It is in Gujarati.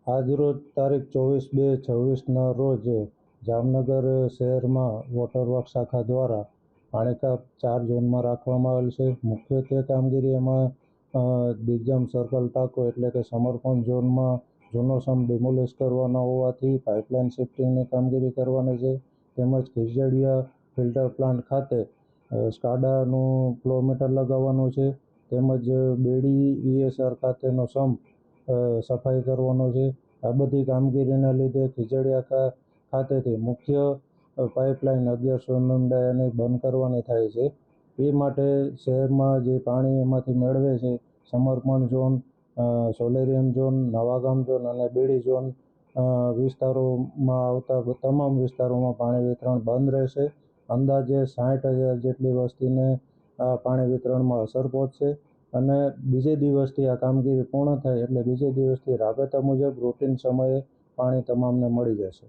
આજરોજ તારીખ 24/2/26ના રોજ જામનગર શહેરમાં વોટર વર્ક શાખા દ્વારા પાણી કાપ 4 ઝોનમાં રાખવામાં આવેલ છે. મુખ્યત્વે કામગીરી એમાં દિગ્જામ સર્કલ ટાંકો એટલે કે સમર્પણ ઝોનમાં જૂનો સમ ડિમોલિશ કરવાનો હોવાથી પાઇપલાઇન શિફ્ટિંગની કામગીરી કરવાની છે. તેમજ ખીજડીયા ફિલ્ટર પ્લાન્ટ ખાતે સ્કાડાનું ફ્લો મીટર લગાવવાનું છે. તેમજ બેડી ESR ખાતેનો સમ્પ સફાઈ કરવાનો છે. આ બધી કામગીરીના લીધે ખીજડીયા ખાતેથી મુખ્ય પાઇપલાઇન 1100 mm ડાયાની બંધ કરવાની થાય છે. એ માટે શહેરમાં જે પાણી એમાંથી મેળવે છે સમર્પણ zone, solarium zone, Navagam zone અને બેડી ઝોન વિસ્તારોમાં આવતા તમામ વિસ્તારોમાં પાણી વિતરણ બંધ રહેશે. અંદાજે 60,000 જેટલી વસ્તીને આ પાણી વિતરણમાં અસર પહોંચશે અને બીજે દિવસથી આ કામગીરી પૂર્ણ થાય એટલે બીજે દિવસથી રાબેતા મુજબ રૂટીન સમયે પાણી તમામને મળી જશે.